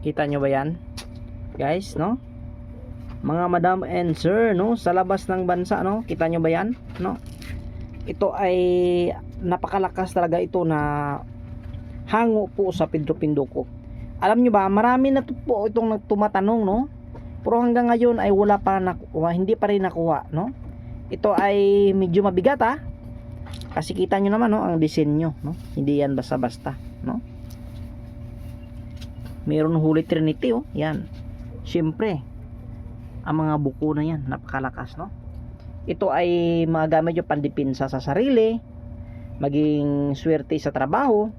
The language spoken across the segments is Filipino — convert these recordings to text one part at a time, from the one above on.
Kita nyo ba yan? Guys, no? Mga madam and sir, no? Sa labas ng bansa, no? Kita nyo ba yan? No? Ito ay napakalakas talaga ito na hango po sa Pedro Pinduco. Alam nyo ba, marami na po itong tumatanong, no? Pero hanggang ngayon ay wala pa nakuha, hindi pa rin nakuha, no? Ito ay medyo mabigat, ha? Kasi kita nyo naman, no? Ang disenyo, no? Hindi yan basta-basta, no? Meron Holy Trinity, oh. Yan. Siyempre, ang mga buko na yan, napakalakas, no? Ito ay magamit yung pandipinsa sa sarili, maging swerte sa trabaho,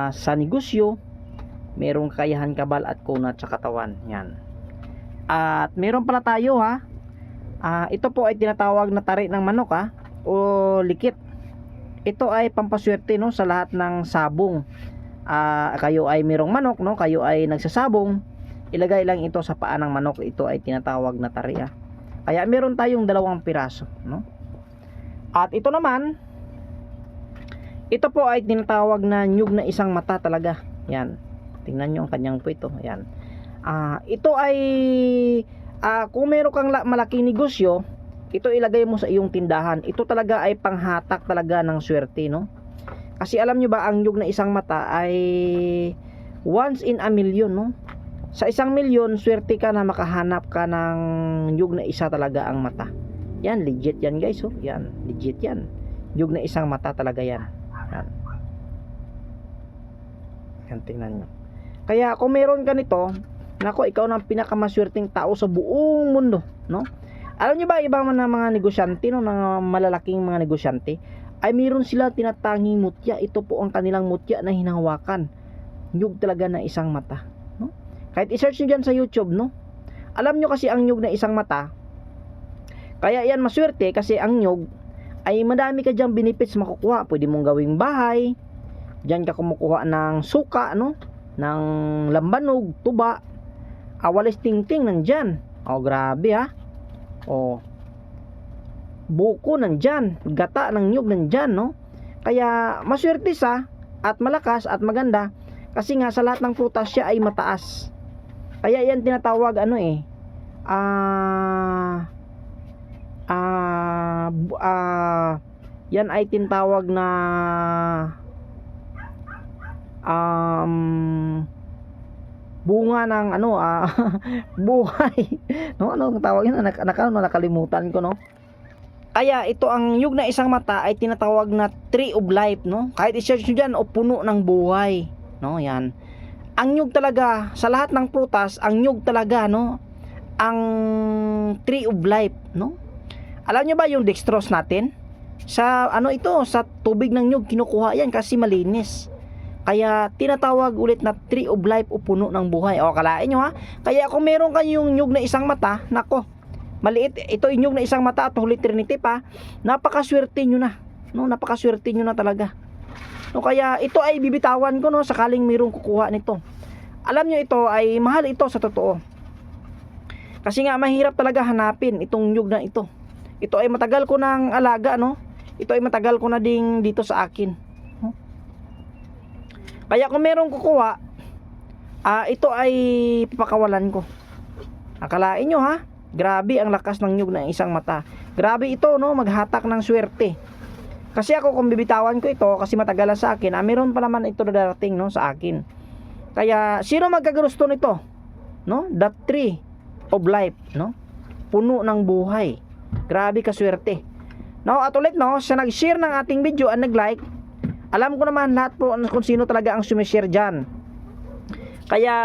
sa negosyo, merong kakayahan, kabal at kunat sa katawan. Yan. At meron pala tayo, ha? Ito po ay tinatawag na tari ng manok, ha? O likit. Ito ay pampaswerte, no? Sa lahat ng sabong. Kayo ay merong manok, no? Kayo ay nagsasabong, ilagay lang ito sa paa ng manok. Ito ay tinatawag na tari, ha? Kaya meron tayong 2 piraso, no? At ito naman, ito po ay tinatawag na nyug na isang mata talaga. Yan. Tingnan nyo ang kanyang puwito. Yan. Ito ay kung meron kang malaking negosyo, ito ilagay mo sa iyong tindahan. Ito talaga ay panghatak talaga ng swerte, no? Kasi alam nyo ba, ang nyug na isang mata ay once in a million, no? Sa 1,000,000, swerte ka na makahanap ka ng nyug na isa talaga ang mata. Yan, legit yan guys, oh. Yan, legit yan. Nyug na isang mata talaga yan. Yan. Yan, tingnan nyo. Kaya kung meron ka nito, nako, ikaw na ang pinakamaswerteng tao sa buong mundo, no? Alam nyo ba, ibang mga negosyante, no, ng malalaking mga negosyante, ay meron sila tinatanging mutya. Ito po ang kanilang mutya na hinahawakan. Nyug talaga na isang mata, no? Kahit i-search nyo dyan sa YouTube, no? Alam nyo kasi ang nyug na isang mata, kaya yan maswerte kasi ang nyug ay madami ka dyan benefits makukuha. Pwede mong gawing bahay, dyan ka kumukuha ng suka, no? Ng lambanog, tuba, walis tingting nandyan. Grabe, ha? Buko nandyan, gata ng nyug nandyan, no? Kaya maswerte sa at malakas at maganda kasi nga sa lahat ng prutas siya ay mataas. Kaya yan tinatawag yan ay tinatawag na bunga ng buhay, no? Ano tawag yun? Nakalimutan ko, no? Kaya ito ang nyug na isang mata ay tinatawag na tree of life, no? Kahit i-search nyo dyan, o puno ng buhay, no? Yan. Ang nyug talaga, sa lahat ng prutas, ang nyug talaga, no? Ang tree of life, no? Alam nyo ba yung dextrose natin? Sa sa tubig ng nyug kinukuha yan kasi malinis. Kaya tinatawag ulit na tree of life o puno ng buhay. Kalain nyo, ha? Kaya kung meron kayong nyug na isang mata, nako, maliit, ito inyong na isang mata at Holy Trinity pa, napakaswerte nyo na, no? Napakaswerte nyo na talaga, no? Kaya ito ay bibitawan ko, no? Sakaling mayroong kukuha nito. Alam nyo, ito ay mahal ito sa totoo, kasi nga mahirap talaga hanapin itong nyug na ito. Ito ay matagal ko ng alaga, no? Ito ay matagal ko na ding dito sa akin, no? Kaya kung merong kukuha, ito ay papakawalan ko. Akalain nyo, ha? Grabe ang lakas ng nyug ng isang mata. Grabe ito, no? Maghatak ng swerte. Kasi ako kung bibitawan ko ito, kasi matagalan sa akin, meron pa naman ito na darating, no, sa akin. Kaya sino magkagarusto nito, no? The tree of life, no? Puno ng buhay. Grabe ka swerte. No, at ulit, no, sa nag-share ng ating video at nag-like, alam ko naman lahat po kung sino talaga ang sumishare dyan. Kaya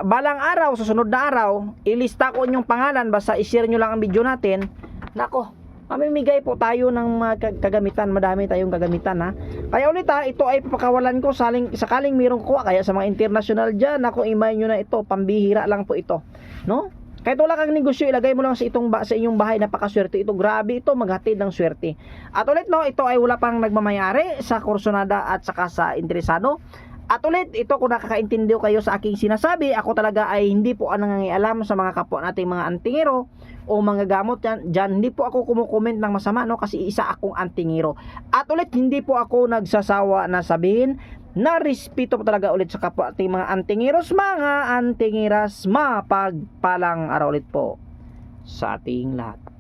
balang araw, sa sunod na araw, ilista ko inyong pangalan, basta i-share nyo lang ang video natin. Nako, mamimigay po tayo ng kagamitan. Madami tayong kagamitan, ha. Kaya ulit, ha, ito ay papakawalan ko sakaling mayroong kuha. Kaya sa mga international dyan, ako, email nyo na ito. Pambihira lang po ito, no? Kahit wala kang negosyo, ilagay mo lang sa inyong bahay. Napakaswerte ito. Grabe ito, maghatid ng swerte. At ulit, no, ito ay wala pang nagmamayari sa Kursunada at saka sa interesado. At ulit, ito kung nakakaintindi kayo sa aking sinasabi, ako talaga ay hindi po ang nangangialam sa mga kapwa nating mga antingero o mga gamot dyan. Hindi po ako kumukomment ng masama, no, kasi isa akong antingero. At ulit, hindi po ako nagsasawa na sabihin na respeto po talaga ulit sa kapwa ating mga antingiros. Mga antingiras, mapagpalang araw ulit po sa ating lahat.